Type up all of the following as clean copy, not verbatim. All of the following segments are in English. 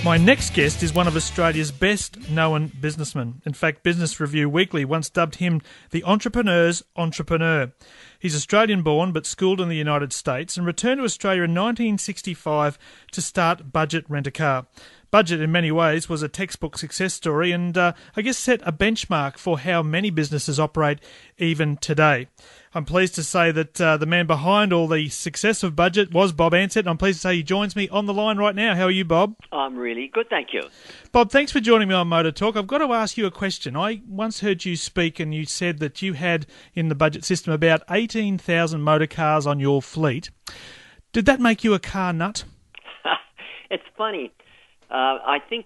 My next guest is one of Australia's best-known businessmen. In fact, Business Review Weekly once dubbed him the entrepreneur's entrepreneur. He's Australian-born but schooled in the United States and returned to Australia in 1965 to start Budget Rent-A-Car. Budget, in many ways, was a textbook success story and I guess set a benchmark for how many businesses operate even today. I'm pleased to say that the man behind all the success of Budget was Bob Ansett, and I'm pleased to say he joins me on the line right now. How are you, Bob? I'm really good, thank you. Bob, thanks for joining me on Motor Talk. I've got to ask you a question. I once heard you speak and you said that you had, in the Budget system, about 18,000 motor cars on your fleet. Did that make you a car nut? It's funny. I think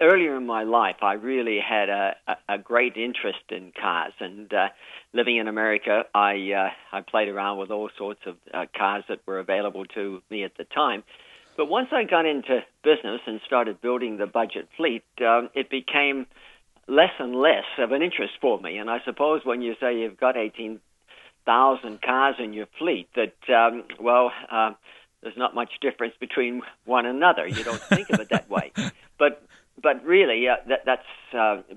earlier in my life, I really had a great interest in cars, and living in America, I played around with all sorts of cars that were available to me at the time. But once I got into business and started building the Budget fleet, it became less and less of an interest for me. And I suppose when you say you've got 18,000 cars in your fleet, that there's not much difference between one another. You don't think of it that way. But really, that's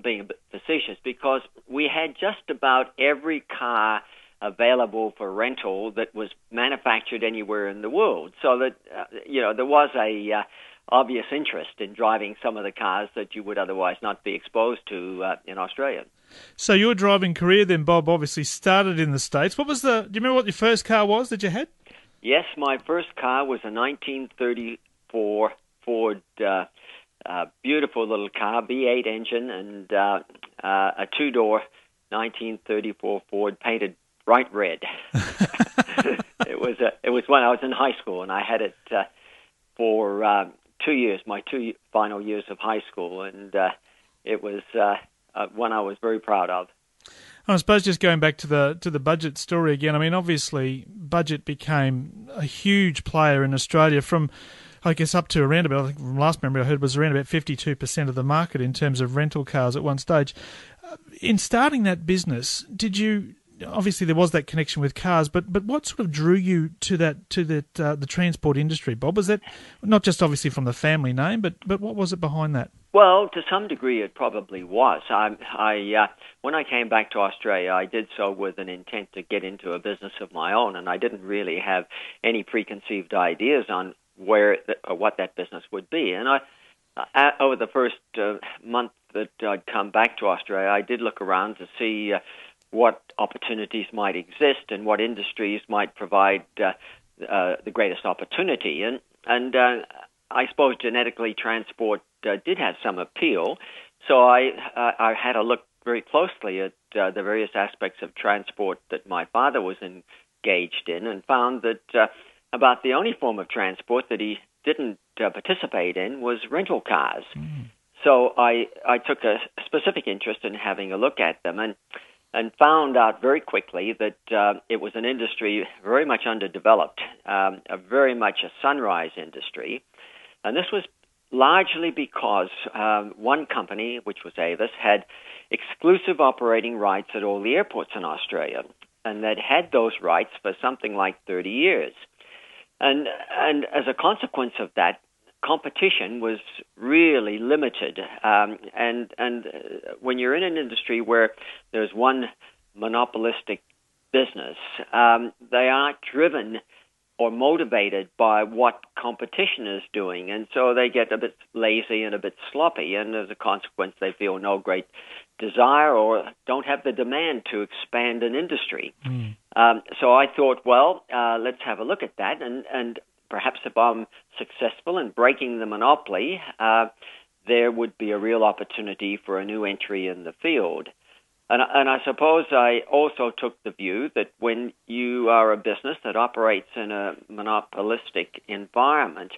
being a bit facetious, because we had just about every car available for rental that was manufactured anywhere in the world. So that, there was a obvious interest in driving some of the cars that you would otherwise not be exposed to in Australia. So your driving career then, Bob, obviously started in the States. Do you remember what your first car was that you had? Yes, my first car was a 1934 Ford, beautiful little car, V8 engine, and a two-door 1934 Ford painted bright red. It was when I was in high school, and I had it for 2 years, my two final years of high school, and it was one I was very proud of. I suppose just going back to the Budget story again, I mean, obviously, Budget became a huge player in Australia from, I guess, up to around about, I think from last memory I heard, was around about 52% of the market in terms of rental cars at one stage. In starting that business, obviously there was that connection with cars, but what sort of drew you to the transport industry, Bob? Was that not just obviously from the family name, but what was it behind that? Well, to some degree, it probably was. When I came back to Australia, I did so with an intent to get into a business of my own, and I didn't really have any preconceived ideas on what that business would be. And over the first month that I'd come back to Australia, I did look around to see what opportunities might exist and what industries might provide the greatest opportunity. And I suppose genetically transport did have some appeal, so I had a look very closely at the various aspects of transport that my father was engaged in, and found that about the only form of transport that he didn't participate in was rental cars. Mm. So I took a specific interest in having a look at them, and found out very quickly that it was an industry very much underdeveloped, very much a sunrise industry. And this was largely because one company, which was Avis, had exclusive operating rights at all the airports in Australia, and they'd had those rights for something like 30 years. And as a consequence of that, competition was really limited. And when you're in an industry where there's one monopolistic business, they aren't driven or motivated by what competition is doing, and so they get a bit lazy and a bit sloppy, and as a consequence they feel no great desire or don't have the demand to expand an industry. Mm. So I thought, let's have a look at that, and perhaps if I'm successful in breaking the monopoly, there would be a real opportunity for a new entry in the field. And I suppose I also took the view that when you are a business that operates in a monopolistic environment,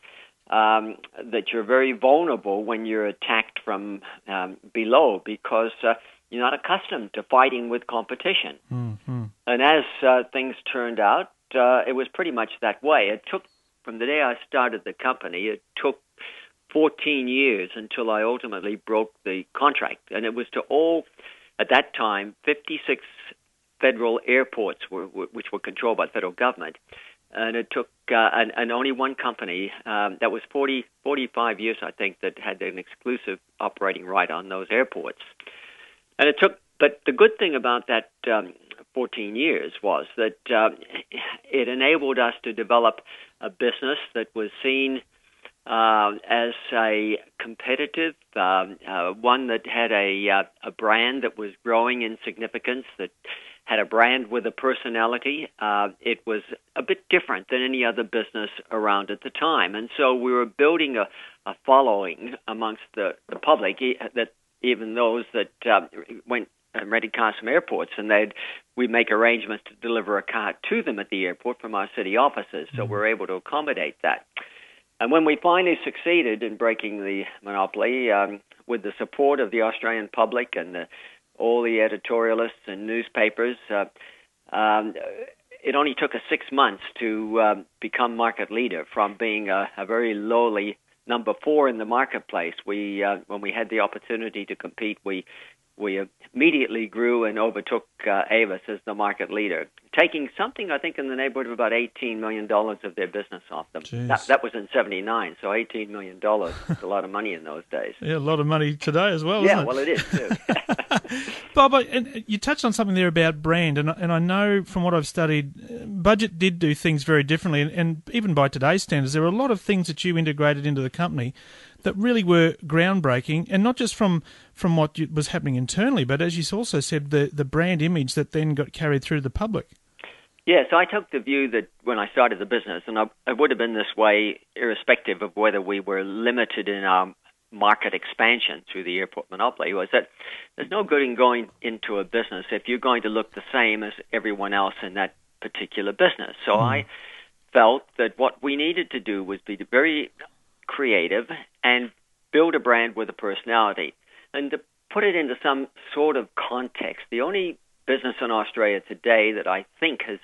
that you're very vulnerable when you're attacked from below, because you're not accustomed to fighting with competition. Mm-hmm. And as things turned out, it was pretty much that way. It took, from the day I started the company, it took 14 years until I ultimately broke the contract. And it was to all, at that time, 56 federal airports, which were controlled by the federal government. And it took, and only one company, that was 45 years, I think, that had an exclusive operating right on those airports. And it took, but the good thing about that 14 years was that it enabled us to develop a business that was seen as a competitive, one that had a brand that was growing in significance, that had a brand with a personality. It was a bit different than any other business around at the time. And so we were building a following amongst the public, that even those that went and rented cars from airports, and we'd make arrangements to deliver a car to them at the airport from our city offices. So we're able to accommodate that. And when we finally succeeded in breaking the monopoly, with the support of the Australian public and all the editorialists and newspapers, it only took us 6 months to become market leader from being a very lowly number 4 in the marketplace. When we had the opportunity to compete, we immediately grew and overtook Avis as the market leader, taking something, I think, in the neighborhood of about $18 million of their business off them. That was in 79, so $18 million is a lot of money in those days. Yeah, a lot of money today as well, isn't it? Yeah, well, it is, too. Bob, and you touched on something there about brand, and I know from what I've studied, Budget did do things very differently, and even by today's standards, there were a lot of things that you integrated into the company that really were groundbreaking, and not just from what was happening internally, but as you also said, the brand image that then got carried through to the public. Yes, I took the view that when I started the business, and I would have been this way irrespective of whether we were limited in our market expansion through the airport monopoly, was that there's no good in going into a business if you're going to look the same as everyone else in that particular business. So I felt that what we needed to do was be very creative and build a brand with a personality. And to put it into some sort of context, the only business in Australia today that I think has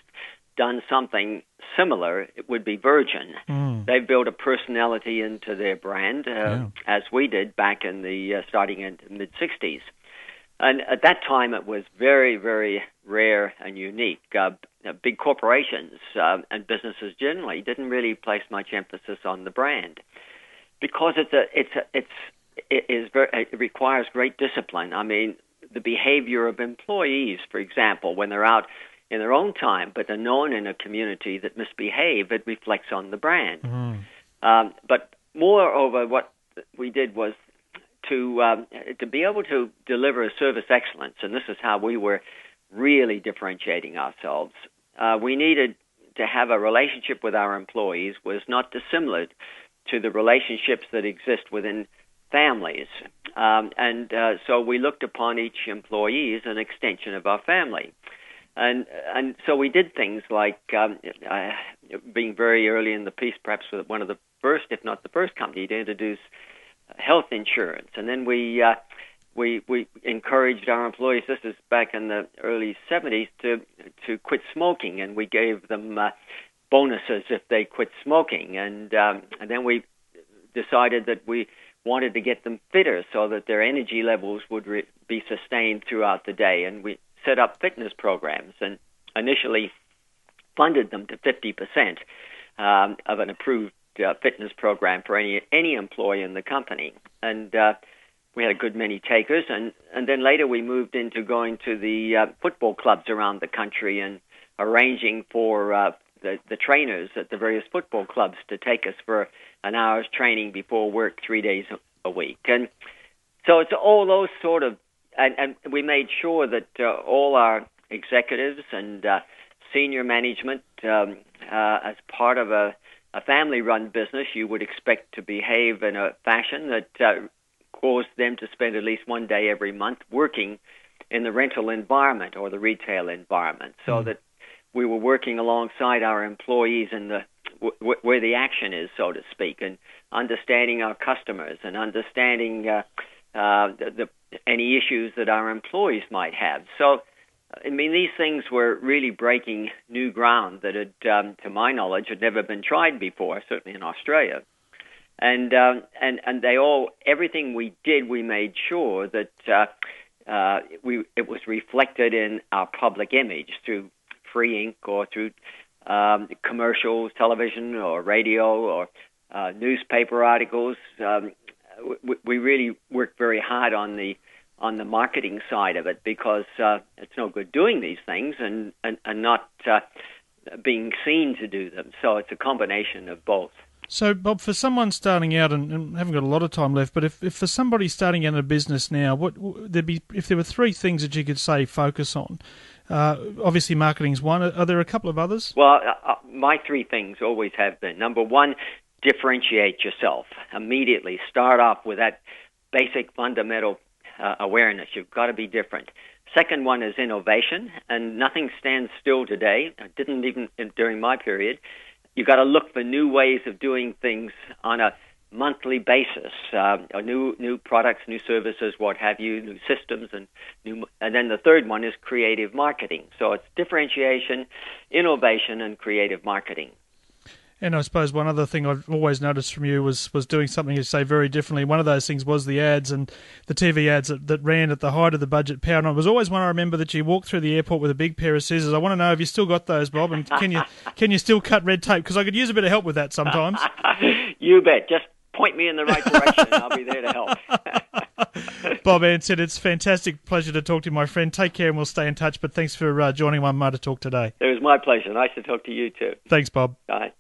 done something similar, it would be Virgin. They've built a personality into their brand, as we did back in the starting in the mid-'60s. And at that time, it was very, very rare and unique. Big corporations and businesses generally didn't really place much emphasis on the brand because it requires great discipline. I mean, the behavior of employees, for example, when they're out in their own time, but they're known in a community that misbehave, it reflects on the brand. But moreover, what we did was to be able to deliver a service excellence, and this is how we were really differentiating ourselves. We needed to have a relationship with our employees was not dissimilar to the relationships that exist within families. So we looked upon each employee as an extension of our family. And so we did things like being very early in the piece, perhaps one of the first, if not the first company to introduce health insurance. And then we encouraged our employees, this is back in the early 70s, to quit smoking, and we gave them bonuses if they quit smoking. And then we decided that we wanted to get them fitter so that their energy levels would be sustained throughout the day. And we set up fitness programs and initially funded them to 50% of an approved fitness program for any employee in the company. And we had a good many takers. And then later we moved into going to the football clubs around the country and arranging for the trainers at the various football clubs to take us for an hour's training before work 3 days a week. And so it's all those sort of, and we made sure that all our executives and senior management, as part of a family-run business, you would expect to behave in a fashion that caused them to spend at least one day every month working in the rental environment or the retail environment, so that we were working alongside our employees in where the action is, so to speak, and understanding our customers and understanding any issues that our employees might have. So, I mean, these things were really breaking new ground that had, to my knowledge, had never been tried before, certainly in Australia. And everything we did, we made sure that it was reflected in our public image through free ink or through commercials, television or radio or newspaper articles. We really work very hard on the marketing side of it, because it's no good doing these things and not being seen to do them. So it's a combination of both. So, Bob, for someone starting out and haven't got a lot of time left, but if for somebody starting out in a business now, if there were three things that you could say focus on? Obviously, marketing's one. Are there a couple of others? Well, my three things always have been. Number one, differentiate yourself immediately. Start off with that basic fundamental awareness. You've got to be different. Second one is innovation, and nothing stands still today. It didn't even during my period. You've got to look for new ways of doing things on a monthly basis, new products, new services, what have you, new systems, and then the third one is creative marketing. So it's differentiation, innovation, and creative marketing. And I suppose one other thing I've always noticed from you was doing something you say very differently. One of those things was the ads and the TV ads that ran at the height of the budget power. And it was always one I remember that you walked through the airport with a big pair of scissors. I want to know if you still got those, Bob, and can you still cut red tape? Because I could use a bit of help with that sometimes. You bet. Just point me in the right direction. I'll be there to help. Bob Ansett, it's a fantastic pleasure to talk to you, my friend. Take care and we'll stay in touch. But thanks for joining One Motor Talk today. It was my pleasure. Nice to talk to you too. Thanks, Bob. Bye.